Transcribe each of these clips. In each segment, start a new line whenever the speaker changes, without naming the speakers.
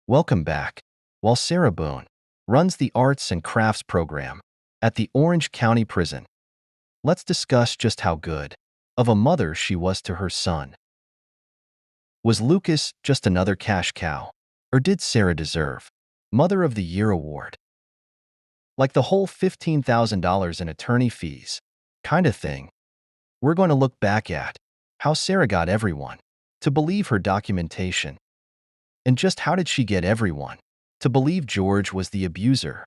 Welcome back. While Sarah Boone runs the Arts and Crafts program at the Orange County Prison, let's discuss just how good of a mother she was to her son. Was Lucas just another cash cow, or did Sarah deserve Mother of the Year award? Like the whole $15,000 in attorney fees kind of thing, we're going to look back at how Sarah got everyone to believe her documentation, and just how did she get everyone to believe George was the abuser.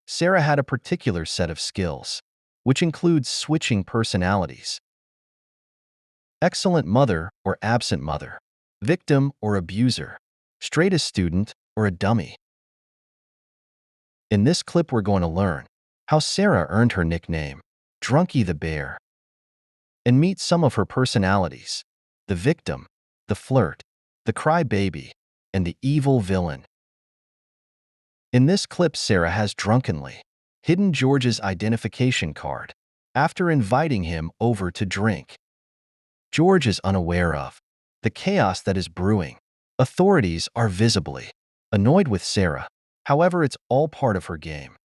Sarah had a particular set of skills, which includes switching personalities. Excellent mother or absent mother, victim or abuser, straightest student or a dummy. In this clip, we're going to learn how Sarah earned her nickname, Drunky the Bear, and meet some of her personalities: the victim, the flirt, the crybaby, and the evil villain. In this clip, Sarah has drunkenly hidden George's identification card after inviting him over to drink. George is unaware of the chaos that is brewing. Authorities are visibly annoyed with Sarah. However, it's all part of her game.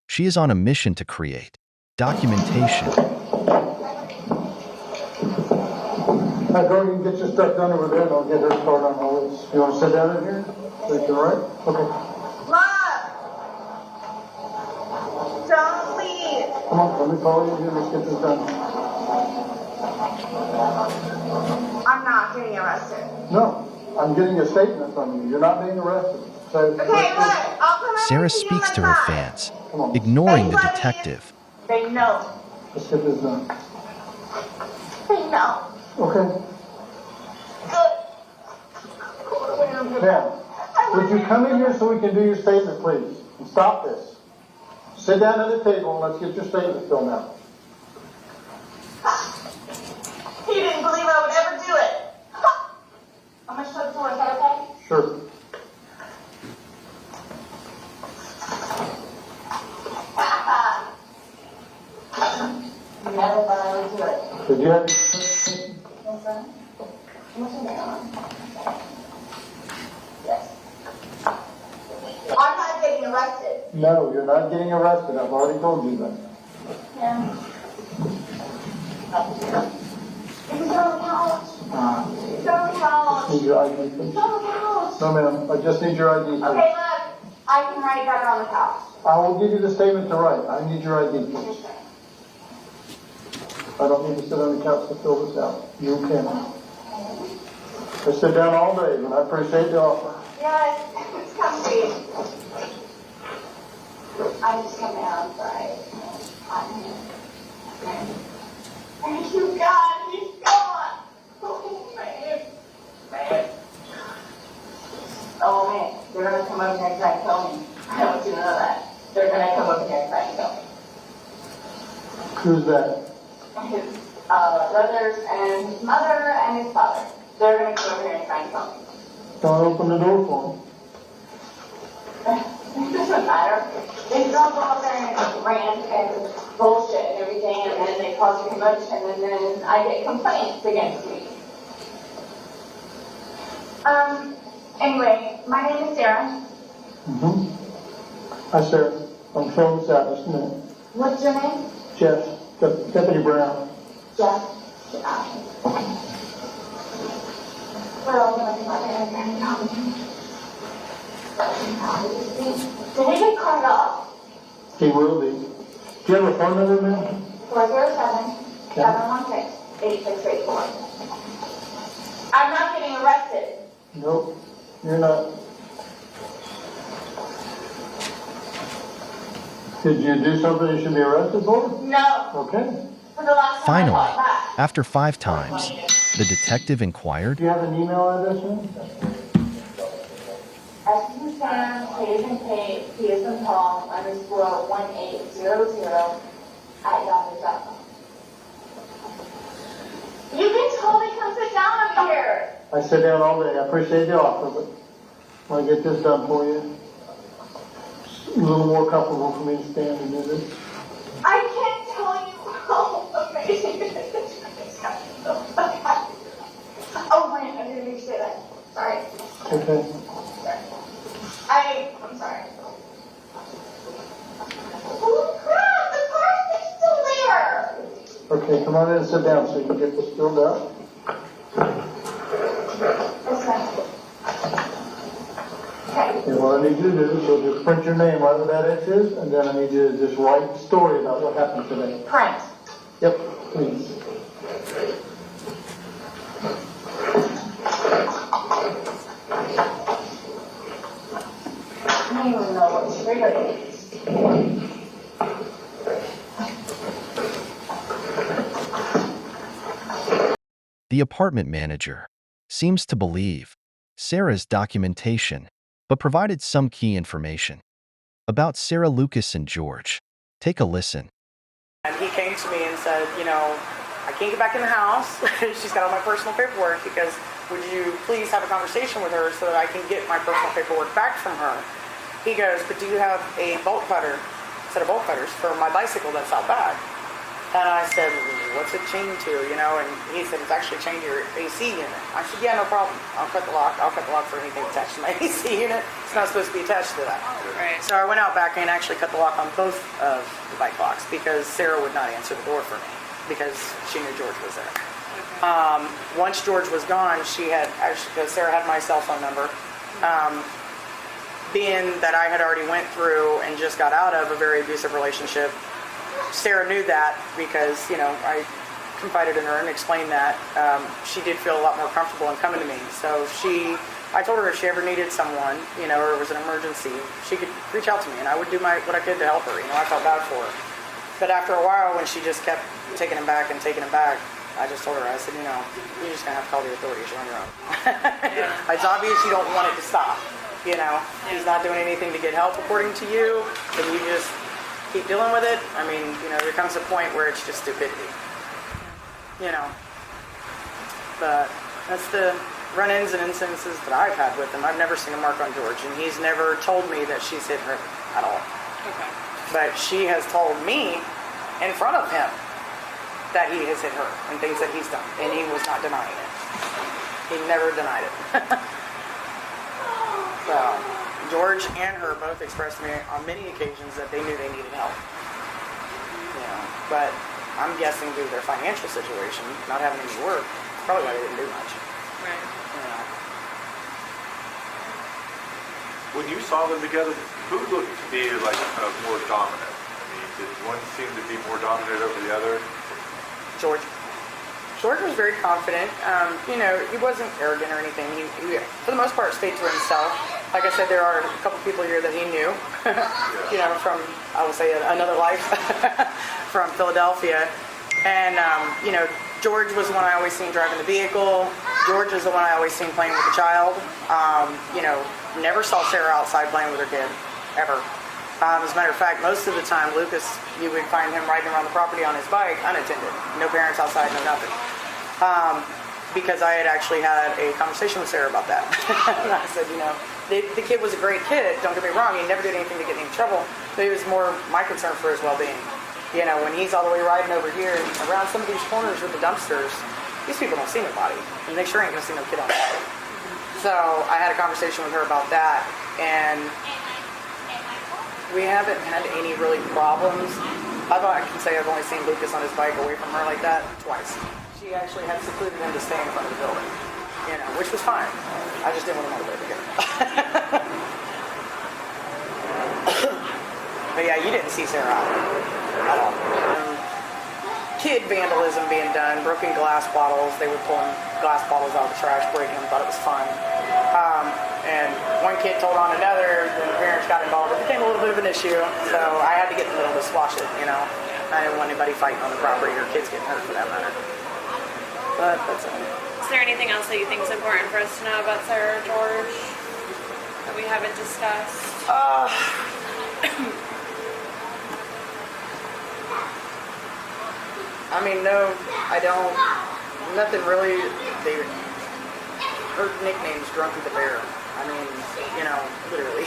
She is on a mission to create documentation.
Now go and get your stuff done over there, and I'll get her started on her list. You want to sit down in here? Think you're right? Okay.
Mom! Don't leave!
Come on, let me call you here. Let's get this done.
I'm not getting arrested.
No, I'm getting a statement from you. You're not being arrested. So,
Okay, look, I'll come over
Sarah
to you
speaks to
on
her
my
fans,
Come on.
ignoring the
They love
detective.
They know.
Let's get this done.
They know.
Okay.
Good.
Now, would you come in here so we can do your statement, please? And stop this. Sit down at the table and let's get your statement filled out.
He didn't believe I would ever do it. I'm gonna shut the door. Is that okay?
Sure.
Never thought I would do it.
Did you have...
Yes, sir. What's your name? Yes. I'm not getting arrested.
No, you're not getting arrested. I've already told you that.
Yeah. Is it on the couch? It's on the couch.
Need your ID, please?
It's on the couch.
No, ma'am. I just need your ID, please.
Okay, look. I can write better on the couch.
I will give you the statement to write. I need your ID, please. I don't need to sit on the couch to fill this out. You can. I sit down all day, and I appreciate the offer.
Yes, it's comfy. I just come down, sorry. Thank you, God. He's gone. Oh, man. Oh, man. They're going to come up here and try and kill me. I want you to know that. They're going to come up here and try and kill me.
Who's that?
His brothers and his mother and his father. They're going to come over here and try and kill me.
Don't open the door for him.
It doesn't matter. They drove up there and rant and bullshit and everything, and then they cause a commotion, and then I get complaints against me. Anyway, my name is Sarah.
Hi, Sarah. I'm filling this out just a minute.
What's your name?
Jeff, Deputy Brown.
Jeff. Well, I'm going to come out there and tell me. Did he get caught up?
He will be. Do you have a phone number, ma'am?
407-716-8684. I'm not getting arrested.
Nope, you're not. Did you do something you should be arrested for?
No.
Okay.
For the last time
Finally,
I fought back.
after 5 times, the detective inquired,
Do you have an email address, ma'am?
S.U.Sam, K as in Kate, P as in Paul, _ 1800 at yahoo.com. You can totally come sit down over here.
I sit down all day. I appreciate the offer, but when I get this done for you, it's a little more comfortable for me to stand and do this.
I can't tell you how amazing it is. Oh, wait, I didn't mean to say that. Sorry.
Okay.
I'm sorry. Holy crap, the car is still there.
Okay, come on in and sit down so you can get this filled out.
Okay.
And what I need you to do is you'll just print your name right where that X is, and then I need you to just write the story about what happened today.
Print.
Yep, please.
I don't even know what trigger it is.
The apartment manager seems to believe Sarah's documentation, but provided some key information about Sarah, Lucas, and George. Take a listen.
And he came to me and said, I can't get back in the house. She's got all my personal paperwork because would you please have a conversation with her so that I can get my personal paperwork back from her? He goes, but do you have a bolt cutter, set of bolt cutters for my bicycle that's out back? And I said, what's it chained to, And he said, it's actually chained to your AC unit. I said, yeah, no problem. I'll cut the lock. I'll cut the lock for anything attached to my AC unit. It's not supposed to be attached to that.
Right.
So I went out back and actually cut the lock on both of the bike locks because Sarah would not answer the door for me because she knew George was there. Once George was gone, she had actually, because Sarah had my cell phone number, being that I had already went through and just got out of a very abusive relationship, Sarah knew that because, I confided in her and explained that. She did feel a lot more comfortable in coming to me. So I told her if she ever needed someone, or it was an emergency, she could reach out to me and I would do what I could to help her. I felt bad for her. But after a while, when she just kept taking him back, I just told her, I said, you're just going to have to call the authorities. You're on your own.
Yeah.
It's obvious you don't want it to stop. He's not doing anything to get help according to you, and you just keep dealing with it. I mean, there comes a point where it's just stupidity. But that's the run-ins and incidences that I've had with him. I've never seen a mark on George, and he's never told me that she's hit her at all.
Okay.
But she has told me in front of him that he has hit her and things that he's done, and he was not denying it. He never denied it. So, George and her both expressed to me on many occasions that they knew they needed help. But I'm guessing due to their financial situation, not having any work, probably why they didn't do much.
Right.
When you saw them together, who looked to be like more dominant? I mean, did one seem to be more dominant over the other?
George was very confident. He wasn't arrogant or anything. He, for the most part, stayed to himself. Like I said, there are a couple people here that he knew, from, I would say, another life, from Philadelphia. And, George was the one I always seen driving the vehicle. George was the one I always seen playing with the child. Never saw Sarah outside playing with her kid, ever. As a matter of fact, most of the time, Lucas, you would find him riding around the property on his bike, unattended. No parents outside, no nothing. Because I had actually had a conversation with Sarah about that. And I said, the kid was a great kid, don't get me wrong, he never did anything to get me in trouble, but it was more my concern for his well-being. When he's all the way riding over here, around some of these corners with the dumpsters, these people don't see nobody, and they sure ain't gonna see no kid on the road. So I had a conversation with her about that, and we haven't had any really problems. I can say I've only seen Lucas on his bike away from her like that twice. She actually had secluded him to stay in front of the building, which was fine. I just didn't want him on the way together. But yeah, you didn't see Sarah at all. Kid vandalism being done, broken glass bottles. They were pulling glass bottles out of the trash, breaking them, thought it was fun. And one kid told on another, then the parents got involved. It became a little bit of an issue, so I had to get in the middle to squash it, I didn't want anybody fighting on the property or kids getting hurt for that matter. But that's it.
Is there anything else that you think is important for us to know about Sarah or George that we haven't discussed?
No, I don't. Nothing really. Her nickname's Drunky the Bear. Literally.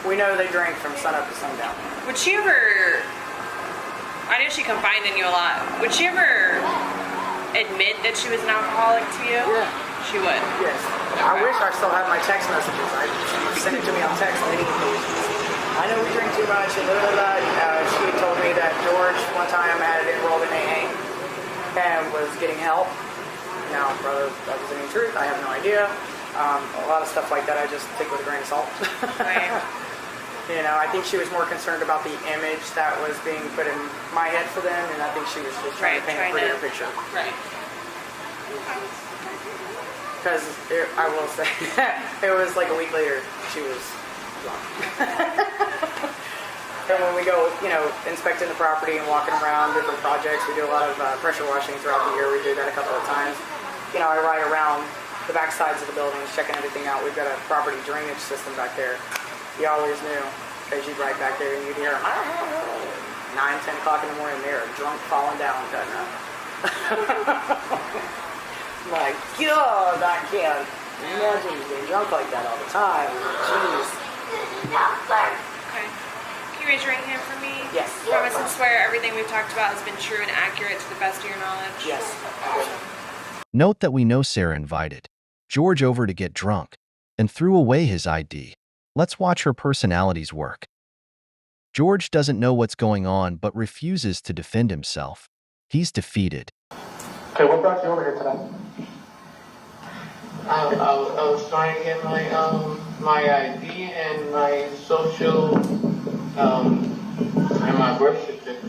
We know they drank from sunup to sundown.
Would she ever, I know she confided in you a lot, would she ever admit that she was an alcoholic to you?
Yeah.
She would?
Yes. I wish I still had my text messages. She sent it to me on text pretty much. And she told me that George one time had enrolled in AA and was getting help. Now, whether that was any truth, I have no idea. A lot of stuff like that I just take with a grain of salt.
Right.
You know, I think she was more concerned about the image that was being put in my head for them, and I think she was just trying to paint a prettier picture.
Right.
Because I will say, it was like a week later, she was drunk. And when we go, you know, inspecting the property and walking around different projects, we do a lot of pressure washing throughout the year. We do that a couple of times. You know, I ride around the back sides of the buildings, checking everything out. We've got a property drainage system back there. You always knew, because you'd ride back there and you'd hear them 9, 10 o'clock in the morning, they're drunk, falling down, cutting up. My God, I can't imagine being drunk like that all the time. Jeez.
Okay. Can you raise your right hand for me?
Yes.
Promise and swear everything we've talked about has been true and accurate to the best of your knowledge?
Yes.
Note that we know Sarah invited George over to get drunk and threw away his ID. Let's watch her personalities work. George doesn't know what's going on but refuses to defend himself. He's defeated.
Okay, what brought you over here today?
I was trying to get my ID and my social and my birth certificate.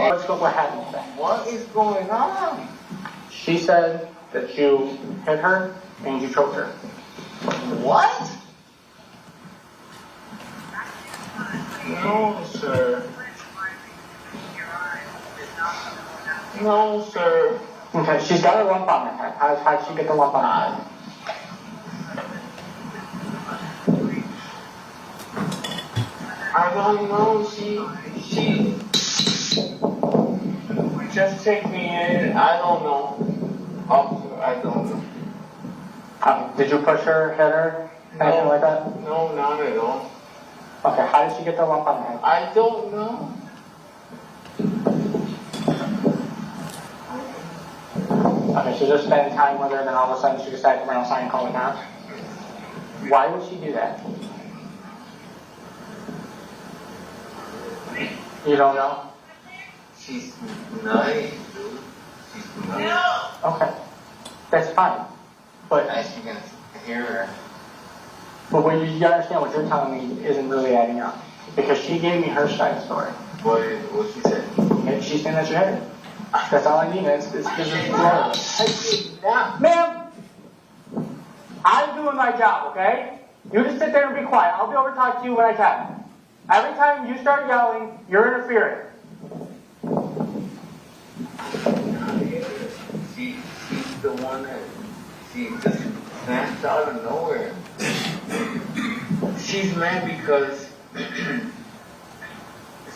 Let's go what happened today.
What is going on?
She said that you hit her and you choked her.
What? No, sir. No, sir.
Okay, she's got a lump on her head. How did she get the lump on her head?
I don't know. She just take me in. I don't know. Officer, I don't know.
Did you push her, hit her, anything like that?
No, not at all.
Okay, how did she get the lump on her head?
I don't know.
Okay, so just spend time with her, and then all of a sudden she decided to run outside and call it out. Why would she do that? You don't know?
She's nice, dude. She's nice.
Okay, that's fine. But
As you can hear,
what you gotta understand, what you're telling me isn't really adding up. Because she gave me her side of the story.
what she said.
Maybe she's saying that you hit her. That's all I need. It's because it's flawless.
I did not.
Ma'am, I'm doing my job, okay? You just sit there and be quiet. I'll be over to talk to you when I can. Every time you start yelling, you're interfering.
She's the one that she just snatched out of nowhere. She's mad because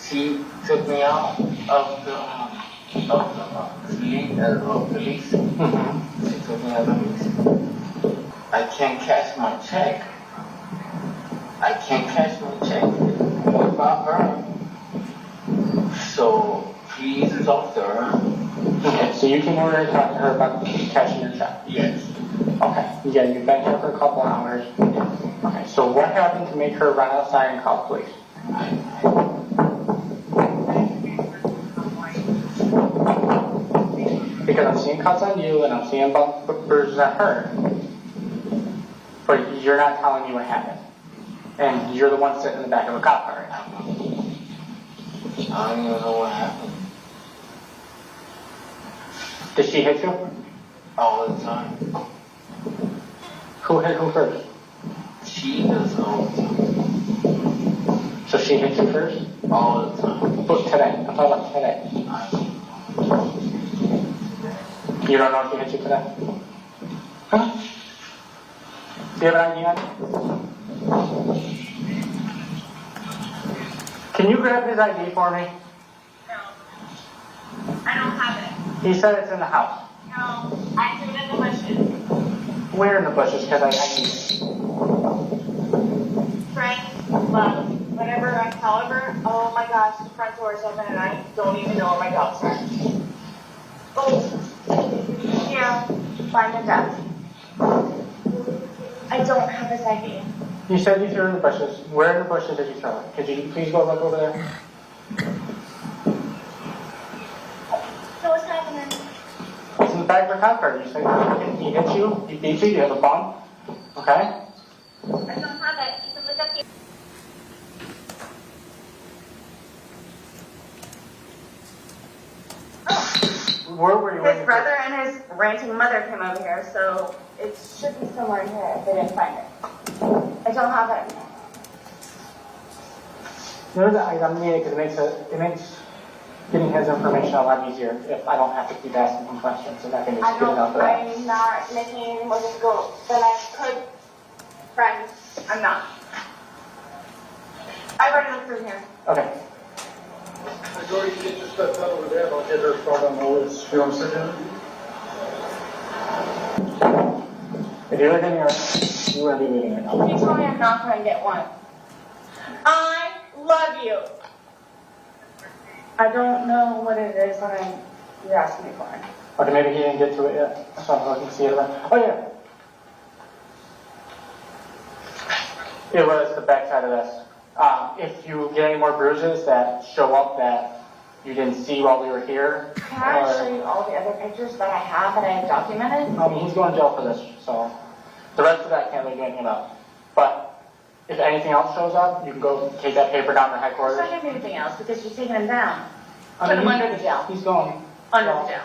she took me out of the lease. She took me out of the lease. I can't cash my check. I can't cash my check without her. So please talk to her.
Okay, so you came over to talk to her about cashing your check.
Yes.
Okay, yeah, you've been here for a couple hours. Okay, so what happened to make her run outside and call police? Because I'm seeing cuts on you and I'm seeing bruises on her. But you're not telling me what happened. And you're the one sitting in the back of a cop car right now.
I don't even know what happened.
Did she hit you?
All the time.
Who hit who first?
She does all the time.
So she hit you first?
All the time.
But today. I'm talking about today. You don't know if she hit you today? Huh? Do you have an ID on you? Can you grab his ID for me?
No. I don't have it.
He said it's in the house.
No. I threw it in the bushes.
Where in the bushes? Because I need it.
Frank, love. Whenever I tell her, oh my gosh, the front door is open and I don't even know where my dogs are. Oh, here, find the desk. I don't have his ID.
You said you threw it in the bushes. Where in the bushes did you throw it? Could you please go look over there?
So what's happening?
It's in the back of her cop car. You said he hit you, he beat you, you have a bump. Okay?
I don't have it. You can look up here.
Where were you?
His brother and his ranting mother came over here, so it should be somewhere in here if they didn't find it. I don't have it.
No, I mean it because it makes getting his information a lot easier if I don't have to keep asking him questions and I can just
I
get it out
don't,
there.
I'm not making it any more difficult than I could, friends. I'm not. I've already looked through here.
Okay.
Jordy, you get your stuff done over there, I'll get her start on the list. You want to sit down?
If you're leaving here, you want to be leaving right now.
You told me I'm not going to get one. I love you. I don't know what it is that you're asking me for.
Okay, maybe he didn't get to it yet. So I'm looking to see it. Oh yeah. It was the backside of this. If you get any more bruises that show up that you didn't see while we were here,
Can I show you all the other pictures that I have that I have documented?
I mean, he's going to jail for this, so the rest of that I can't really do anything about. But if anything else shows up, you can go take that paper down to
It's
headquarters.
not going to be anything else because you're taking him down.
I
Put
mean,
him under the jail.
He's going.
Under
so-
the jail.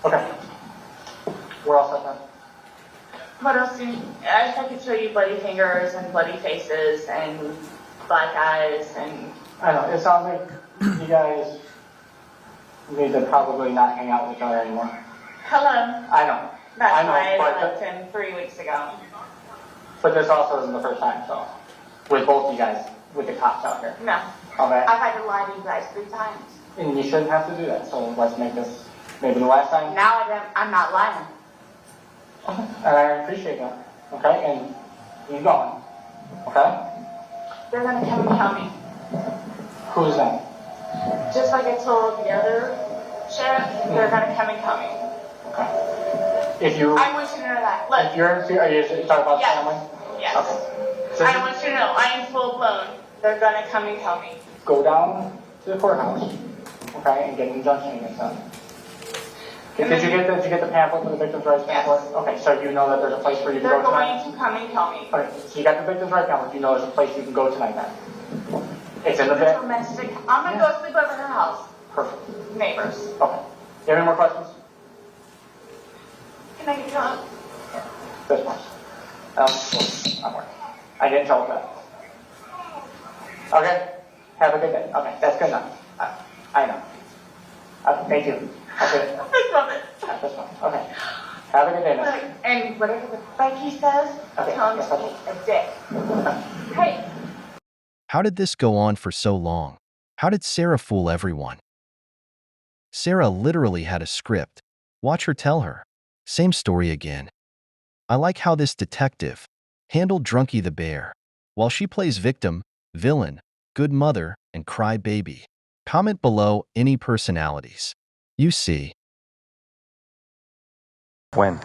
Okay. We're all set then.
What else do you, I could show you bloody fingers and bloody faces and black eyes and
I know, it sounds like you guys need to probably not hang out with each other anymore.
hello.
I know.
That's
I know,
why I
but
left him 3 weeks ago.
But this also isn't the first time, so, with both you guys, with the cops out here.
No.
Okay?
I've had to lie to you guys 3 times.
And you shouldn't have to do that, so let's make this maybe the last time.
Now I'm not lying.
And I appreciate that, okay? And he's going, okay?
They're going to come and kill me.
Who's that?
Just like I told the other sheriff, they're going to come and kill me.
Okay. If you,
I want you to know that. Look.
if you're in fear, are you talking about
Yes.
family?
Yes.
Okay. So
I want you to know I am full blown. They're going to come and kill me.
go down to the courthouse, okay, and get an injunction against them. Did you get the pamphlet for the victims' rights
Yes.
pamphlet? Okay, so you know that there's a place where you can
They're
go tonight?
going to come and kill me.
Okay, so you got the victims' rights pamphlet, you know there's a place you can go tonight then? It's in the bed?
Domestic. I'm going to go sleep over her house.
Perfect.
Neighbors.
Okay. You have any more questions?
Can I get drunk?
This one. I'm working. I get in trouble for that. Okay? Have a good day. Okay, that's good enough. I know. Thank you. Okay.
I love it.
That's fine. Okay. Have a good day, miss.
Look, and whatever the Becky says,
Okay,
tell him
yes,
to
okay.
eat a dick. Hey.
How did this go on for so long? How did Sarah fool everyone? Sarah literally had a script. Watch her tell her. Same story again. I like how this detective handled Drunky the Bear, while she plays victim, villain, good mother, and cry baby. Comment below any personalities you see.
When?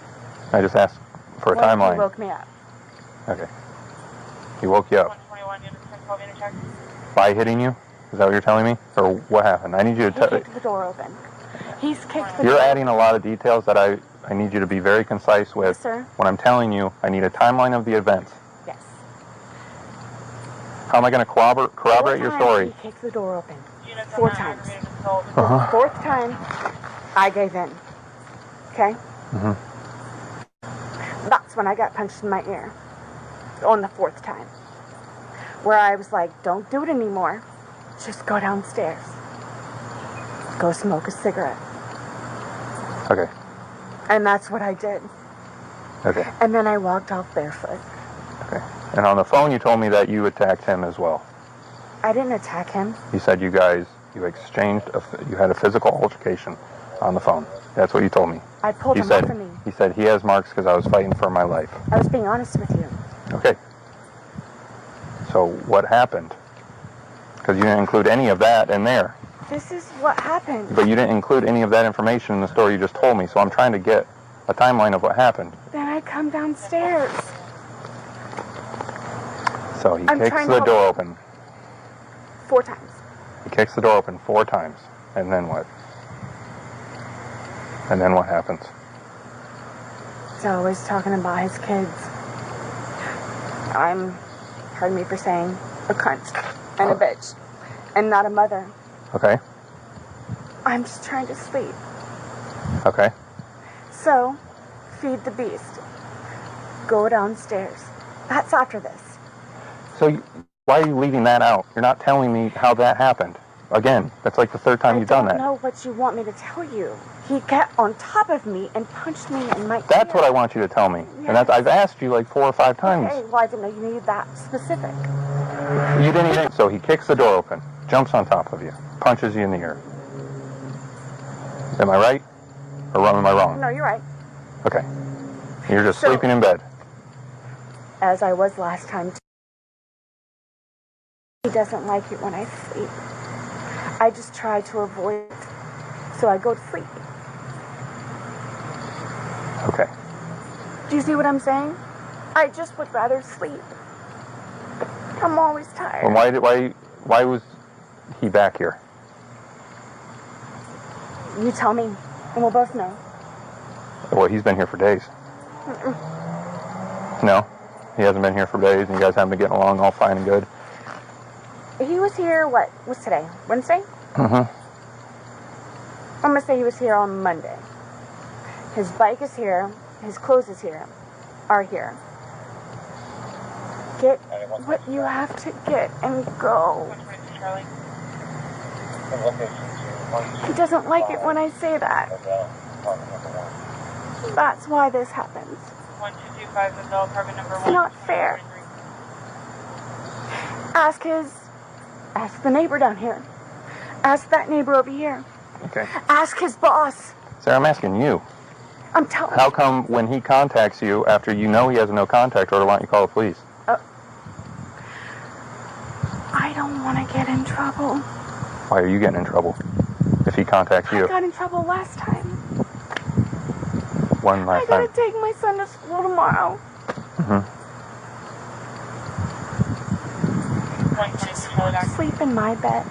I just asked for a
When
timeline.
he woke me up.
Okay. He woke you up. By hitting you? Is that what you're telling me? Or what happened? I need you to
He
tell.
kicked the door open. He's kicked the
You're
door.
adding a lot of details that I need you to be very concise with.
Yes, sir.
When I'm telling you, I need a timeline of the events.
Yes.
How am I going to corroborate your
4 times
story?
He kicked the door open. 4 times.
Uh-huh.
4th time, I gave in. Okay?
Mhm.
That's when I got punched in my ear. On the 4th time. Where I was like, don't do it anymore. Just go downstairs. Go smoke a cigarette.
Okay.
And that's what I did.
Okay.
And then I walked off barefoot.
Okay. And on the phone, you told me that you attacked him as well.
I didn't attack him.
You said you exchanged, you had a physical altercation on the phone. That's what you told me.
I pulled
You
him
said,
off of me.
he said he has marks because I was fighting for my life.
I was being honest with you.
Okay. So what happened? Because you didn't include any of that in there.
This is what happened.
But you didn't include any of that information in the story you just told me. So I'm trying to get a timeline of what happened.
Then I come downstairs.
So he
I'm
kicks
trying to
the
help
door
you.
open.
4 times.
He kicks the door open 4 times. And then what? And then what happens?
He's always talking about his kids. I'm, pardon me for saying, a cunt and a bitch. And not a mother.
Okay.
I'm just trying to sleep.
Okay.
So, feed the beast. Go downstairs. That's after this.
So why are you leaving that out? You're not telling me how that happened. Again, that's like the 3rd time you've done
I
that.
don't know what you want me to tell you. He got on top of me and punched me in my
That's
ear.
what I want you to tell me.
Yes.
And I've asked you like 4 or 5 times.
Okay, well, I didn't know you needed that specific.
You didn't even. So he kicks the door open, jumps on top of you, punches you in the ear. Am I right? Or am I wrong?
No, you're right.
Okay. You're just
So-
sleeping in bed.
As I was last time. He doesn't like it when I sleep. I just try to avoid it. So I go to sleep.
Okay.
Do you see what I'm saying? I just would rather sleep. I'm always tired.
Well, why was he back here?
You tell me, and we'll both know.
Well, he's been here for days. No? He hasn't been here for days, and you guys haven't been getting along all fine and good?
He was here, what's today? Wednesday?
Mm-hmm.
I'm gonna say he was here on Monday. His bike is here, his clothes are here. Get what you have to get and go. He doesn't like it when I say that. That's why this happens.
1225 Isabel, apartment number 1.
It's not fair. Ask the neighbor down here. Ask that neighbor over here.
Okay.
Ask his boss.
Sarah, I'm asking you.
I'm telling
How come when he contacts you after you know he has a no contact order, why don't you call the police?
I don't want to get in trouble.
Why are you getting in trouble if he contacts you?
I got in trouble last time.
One
I
last
gotta
time.
take my son to school tomorrow.
Mm-hmm.
Sleep in my bed.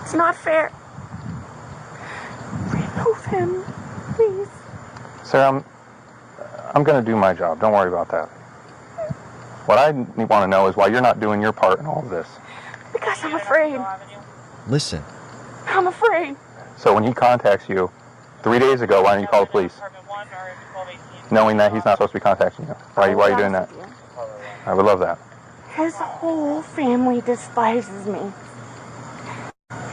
It's not fair. Remove him, please.
Sarah, I'm going to do my job. Don't worry about that. What I want to know is why you're not doing your part in all of this.
Because I'm afraid.
Listen.
I'm afraid.
So when he contacts you 3 days ago, why don't you call the police? Knowing that he's not supposed to be contacting you. Why are you doing that? I would love that.
His whole family despises me.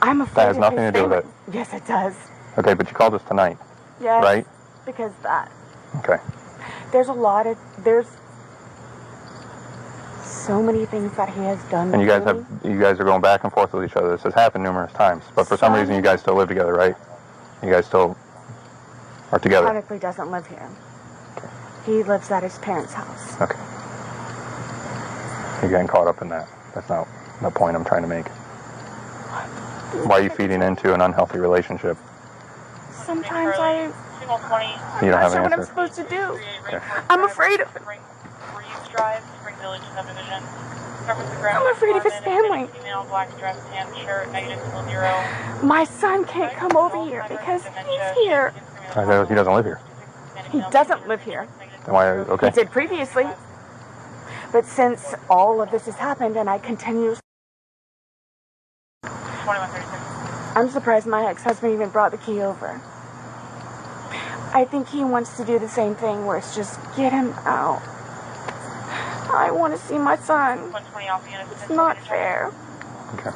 I'm afraid
That has
of
nothing
his
to do with
family. Yes, it does.
Okay, but you called us tonight,
Yes.
right?
Because that.
Okay.
There's so many things that he has done.
And you guys
to me.
you guys are going back and forth with each other. This has happened numerous times, but for some reason you guys still live together, right? You guys still are together.
Technically doesn't live here. He lives at his parents' house.
Okay. You're getting caught up in that. That's not the point I'm trying to make. Why are you feeding into an unhealthy relationship?
Sometimes
You don't
I'm
have
not
an
sure what I'm
answer.
supposed to do.
Okay.
I'm afraid of it.
Drive, Spring Village subdivision.
I'm afraid of his family.
Female, black dress, tan shirt, -0.
My son can't come over here because he's here.
He doesn't live here.
He doesn't live here.
Then why? Okay.
He did previously. But since all of this has happened and I continue...
2136.
I'm surprised my ex-husband even brought the key over. I think he wants to do the same thing where it's just get him out. I want to see my son.
120 off unit.
It's not fair.
Okay.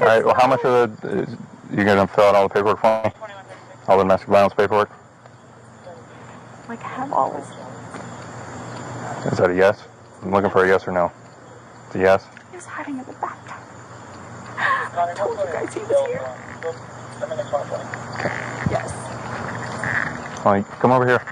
All right. Well, how much of the you gonna fill out all the paperwork for me? All the domestic violence paperwork?
Like I have all this.
Is that a yes? I'm looking for a yes or no. It's a yes.
He was hiding in the bathtub. I told you guys he was here.
Okay.
Yes.
Well, come over here.